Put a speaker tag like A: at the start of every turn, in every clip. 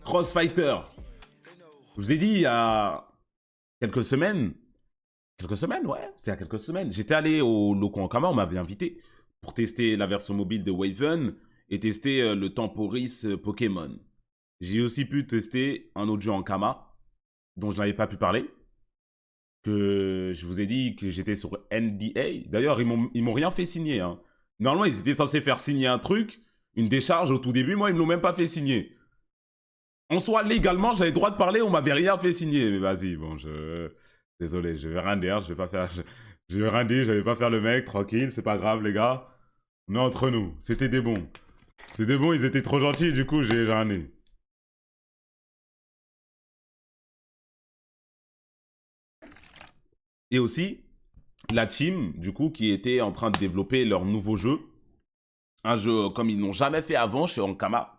A: Crossfighter. Je vous ai dit il y a quelques semaines, ouais, c'était il y a quelques semaines. J'étais allé au Loco Ankama, on m'avait invité pour tester la version mobile de Waven et tester le Temporis Pokémon. J'ai aussi pu tester un autre jeu Ankama dont je n'avais pas pu parler. Que je vous ai dit que j'étais sur NDA. D'ailleurs, ils m'ont rien fait signer. Hein. Normalement, ils étaient censés faire signer un truc, une décharge au tout début. Moi, ils me l'ont même pas fait signer. En soi, légalement, j'avais le droit de parler, on m'avait rien fait signer. Mais vas-y, bon, désolé, je vais rien dire, je vais pas faire... Je vais rien dire, je vais pas faire le mec, tranquille, c'est pas grave, les gars. On est entre nous, c'était des bons. C'était des bons, ils étaient trop gentils, du coup, j'ai rien dit. Et aussi, la team, du coup, qui était en train de développer leur nouveau jeu. Un jeu comme ils n'ont jamais fait avant chez Ankama.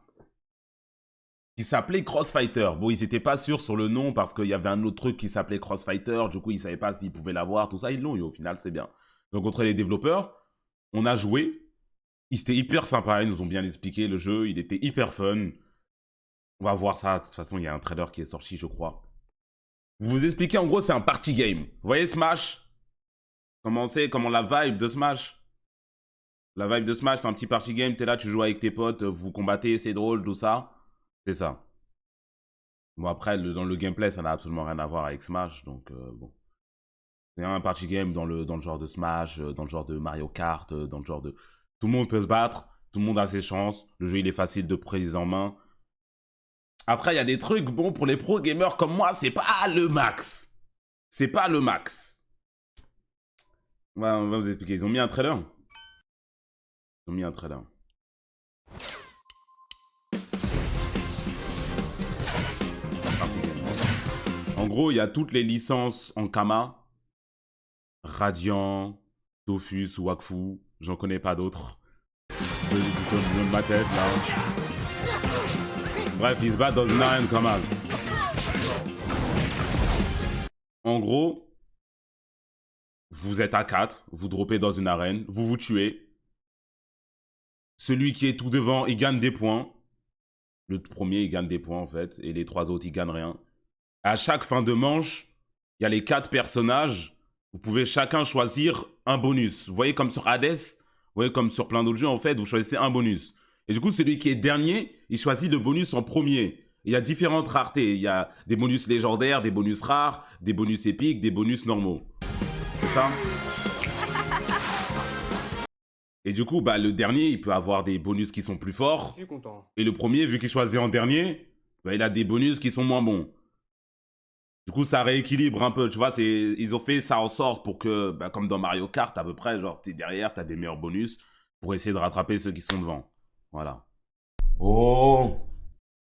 A: Qui s'appelait Crossfighter. Bon, ils étaient pas sûrs sur le nom parce qu'il y avait un autre truc qui s'appelait Crossfighter. Du coup, ils savaient pas s'ils pouvaient l'avoir, tout ça. Ils l'ont eu au final, c'est bien. Donc, contre les développeurs, on a joué. Ils étaient hyper sympas, ils nous ont bien expliqué le jeu. Il était hyper fun. On va voir ça. De toute façon, il y a un trailer qui est sorti, je crois. Vous expliquez, en gros, c'est un party game. Vous voyez Smash? Comment la vibe de Smash? La vibe de Smash, c'est un petit party game. T'es là, tu joues avec tes potes, vous combattez, c'est drôle, tout ça. C'est ça. Bon, après, dans le gameplay, ça n'a absolument rien à voir avec Smash, donc bon. C'est un party game dans le genre de Smash, dans le genre de Mario Kart, dans le genre de... Tout le monde peut se battre, tout le monde a ses chances, le jeu il est facile de prise en main. Après, il y a des trucs, bon, pour les pro gamers comme moi, c'est pas le max. C'est pas le max. On va vous expliquer, ils ont mis un trailer. Ils ont mis un trailer. En gros, il y a toutes les licences Ankama. Radiant, Dofus, Wakfu, j'en connais pas d'autres. De ma tête là. Bref, ils se battent dans une arène comme as. En gros, vous êtes à 4, vous droppez dans une arène, vous vous tuez. Celui qui est tout devant, il gagne des points. Le premier, il gagne des points en fait, et les 3 autres, ils gagnent rien. À chaque fin de manche, il y a les 4 personnages. Vous pouvez chacun choisir un bonus. Vous voyez comme sur Hades, vous voyez comme sur plein d'autres jeux, en fait, vous choisissez un bonus. Et du coup, celui qui est dernier, il choisit le bonus en premier. Il y a différentes raretés. Il y a des bonus légendaires, des bonus rares, des bonus épiques, des bonus normaux. C'est ça? Et du coup, bah, le dernier, il peut avoir des bonus qui sont plus forts.
B: Je suis content.
A: Et le premier, vu qu'il choisit en dernier, bah, il a des bonus qui sont moins bons. Du coup, ça rééquilibre un peu, tu vois, ils ont fait ça en sorte pour que, bah, comme dans Mario Kart, à peu près, genre, t'es derrière, t'as des meilleurs bonus pour essayer de rattraper ceux qui sont devant. Voilà. Oh!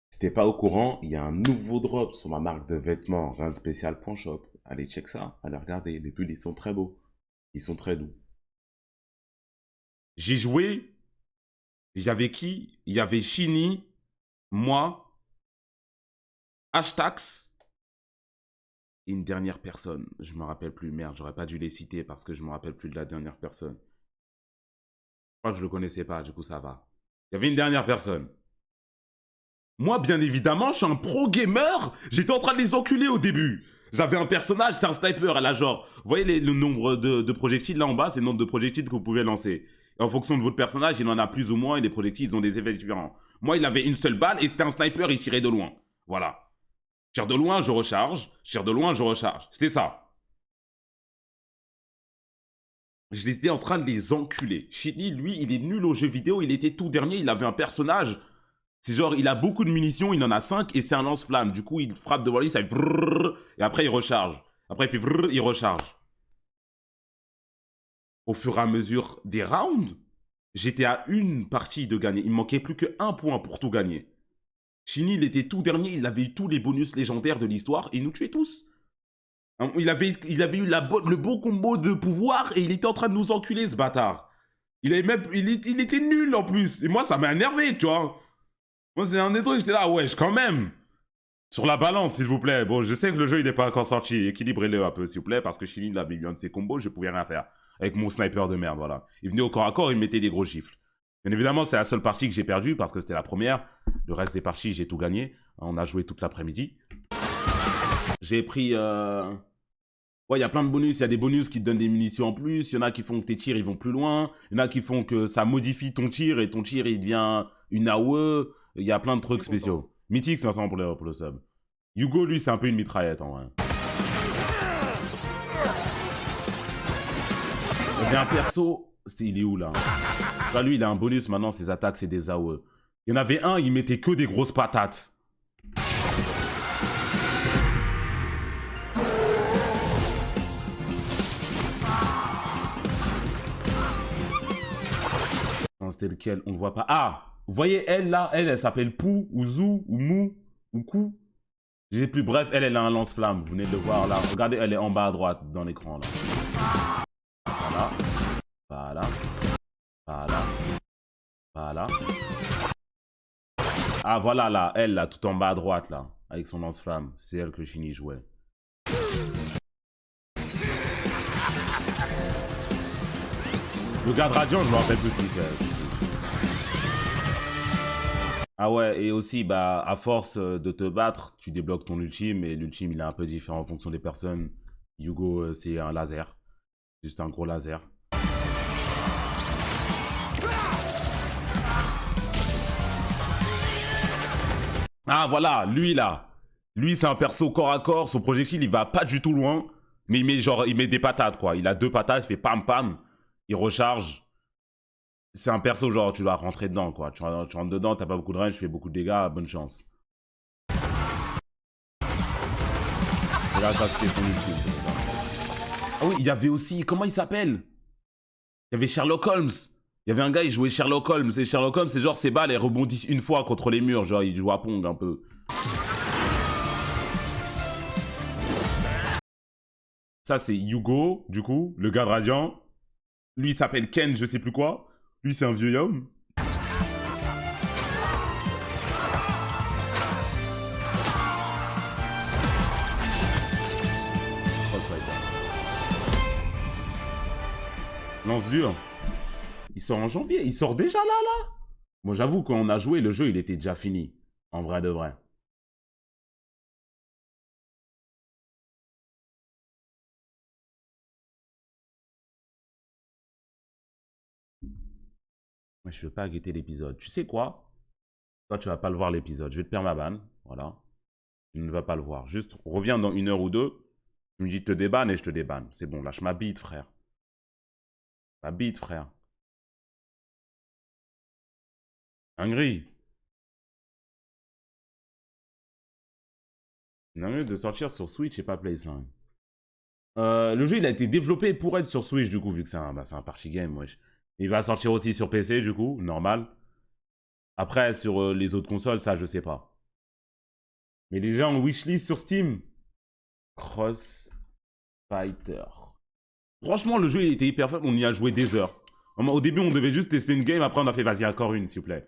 A: Si t'es pas au courant, il y a un nouveau drop sur ma marque de vêtements, Spécial.shop. Allez, check ça, allez regarder, les pulls, ils sont très beaux. Ils sont très doux. J'ai joué, j'avais qui? Il y avait Shini, moi, Hashtax, et une dernière personne. Je me rappelle plus. Merde, j'aurais pas dû les citer parce que je me rappelle plus de la dernière personne. Je crois que je le connaissais pas, du coup ça va. Il y avait une dernière personne. Moi, bien évidemment, je suis un pro gamer. J'étais en train de les enculer au début. J'avais un personnage, c'est un sniper. Elle a genre, vous voyez le nombre de projectiles là en bas, c'est le nombre de projectiles que vous pouvez lancer. Et en fonction de votre personnage, il en a plus ou moins et les projectiles, ils ont des effets différents. Moi, il avait une seule balle et c'était un sniper, il tirait de loin. Voilà. Je tire de loin, je recharge. Je tire de loin, je recharge. C'était ça. Je étais en train de les enculer. Shini, lui, il est nul aux jeux vidéo. Il était tout dernier. Il avait un personnage. C'est genre, il a beaucoup de munitions. Il en a 5 et c'est un lance-flamme. Du coup, il frappe devant lui, ça fait vrrr, et après, il recharge. Après, il fait vrrr, il recharge. Au fur et à mesure des rounds, j'étais à une partie de gagner. Il me manquait plus qu'un point pour tout gagner. Shini, il était tout dernier. Il avait eu tous les bonus légendaires de l'histoire et il nous tuait tous. Il avait eu le bon combo de pouvoir et il était en train de nous enculer, ce bâtard. Il était nul en plus. Et moi, ça m'a énervé, tu vois. Moi, c'est un des trucs, j'étais là, wesh, quand même. Sur la balance, s'il vous plaît. Bon, je sais que le jeu, il n'est pas encore sorti. Équilibrez-le un peu, s'il vous plaît, parce que Shini, il avait eu un de ses combos, je pouvais rien faire. Avec mon sniper de merde, voilà. Il venait au corps à corps, il me mettait des gros gifles. Bien évidemment, c'est la seule partie que j'ai perdue, parce que c'était la première. Le reste des parties, j'ai tout gagné. On a joué toute l'après-midi. J'ai pris... Ouais, il y a plein de bonus. Il y a des bonus qui te donnent des munitions en plus. Il y en a qui font que tes tirs, ils vont plus loin. Il y en a qui font que ça modifie ton tir et ton tir, il devient une AOE. Il y a plein de trucs spéciaux. Mythix, merci pour le sub. Hugo, lui, c'est un peu une mitraillette, en vrai. Il y avait un perso... Il est où, là? Là, lui, il a un bonus. Maintenant, ses attaques, c'est des AOE. Il y en avait un, il mettait que des grosses patates. C'était lequel? On ne voit pas. Ah! Vous voyez, elle, là, elle s'appelle Pou, ou Zou, ou Mou, ou Kou. Je sais plus. Bref, elle a un lance-flamme. Vous venez de le voir, là. Regardez, elle est en bas à droite, dans l'écran, là. Voilà. Voilà. Voilà. Voilà. Ah, voilà, là. Elle, là, tout en bas à droite, là. Avec son lance-flamme. C'est elle que Shinny jouait. Le garde radiant, je me rappelle plus si c'est. Ah ouais, et aussi, bah, à force de te battre, tu débloques ton ultime, et l'ultime, il est un peu différent en fonction des personnes. Hugo, c'est un laser. Juste un gros laser. Ah, voilà, lui, là. Lui, c'est un perso corps à corps, son projectile, il va pas du tout loin, mais il met des patates, quoi. Il a 2 patates, il fait pam pam, il recharge. C'est un perso, genre, tu dois rentrer dedans, quoi. Tu rentres dedans, t'as pas beaucoup de range, tu fais beaucoup de dégâts, bonne chance. Et là, ça, c'était son ultime. Ah oui, il y avait aussi, comment il s'appelle? Il y avait Sherlock Holmes. Il y avait un gars, il jouait Sherlock Holmes. Et Sherlock Holmes, c'est genre, ses balles, elles rebondissent une fois contre les murs. Genre, il joue à Pong, un peu. Ça, c'est Hugo, du coup, le gars de Radiant. Lui, il s'appelle Ken, je sais plus quoi. Lui, c'est un vieux homme. Lance dur. Il sort en janvier. Il sort déjà là. Moi, j'avoue, quand on a joué, le jeu, il était déjà fini. En vrai de vrai. Moi, je veux pas guetter l'épisode. Tu sais quoi? Toi, tu vas pas le voir l'épisode. Je vais te permaban. Voilà. Tu ne vas pas le voir. Juste, reviens dans 1 heure ou 2. Tu me dis te débanne et je te débanne. C'est bon, lâche ma bite, frère. Ma bite, frère. Dinguerie. Dinguerie de sortir sur Switch et pas Play 5. Le jeu, il a été développé pour être sur Switch, du coup, vu que c'est un party game, wesh. Il va sortir aussi sur PC, du coup, normal. Après, sur les autres consoles, ça, je sais pas. Mais déjà en wishlist sur Steam. Cross Fighter. Franchement, le jeu, il était hyper fun. On y a joué des heures. Au début, on devait juste tester une game. Après, on a fait, vas-y, encore une, s'il vous plaît.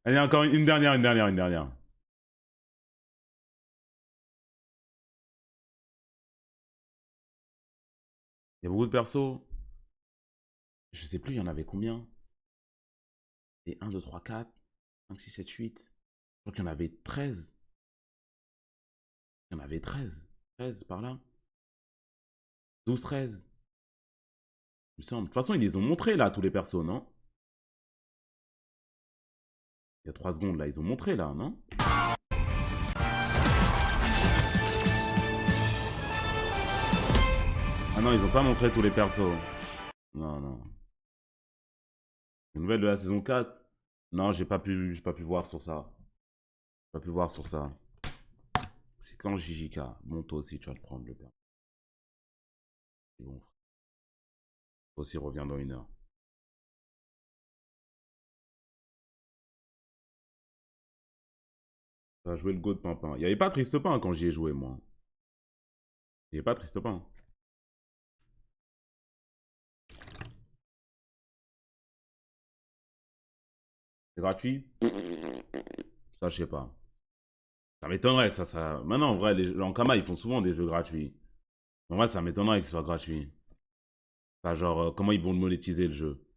A: Allez, encore une dernière. Il y a beaucoup de persos. Je sais plus, il y en avait combien? Et 1, 2, 3, 4, 5, 6, 7, 8. Je crois qu'il y en avait 13. Il y en avait 13. 13 par là. 12, 13. Il me semble. De toute façon, ils les ont montrés là, tous les persos, non? Il y a 3 secondes là, ils ont montré là, non? Ah non, ils ont pas montré tous les persos. Non, non. Les nouvelles de la saison 4? Non, j'ai pas pu voir sur ça. J'ai pas pu voir sur ça. C'est quand JJK. Bon, toi aussi, tu vas le prendre, le père. C'est bon. Toi aussi, reviens dans 1 heure. Ça a joué le go de Pimpin. Il y avait pas Tristepin quand j'y ai joué, moi. Il y avait pas Tristepin. C'est gratuit? Ça, je sais pas. Ça m'étonnerait que ça... Maintenant, en vrai, les Ankama, ils font souvent des jeux gratuits. En vrai, ça m'étonnerait que ce soit gratuit. Enfin, genre, comment ils vont le monétiser, le jeu?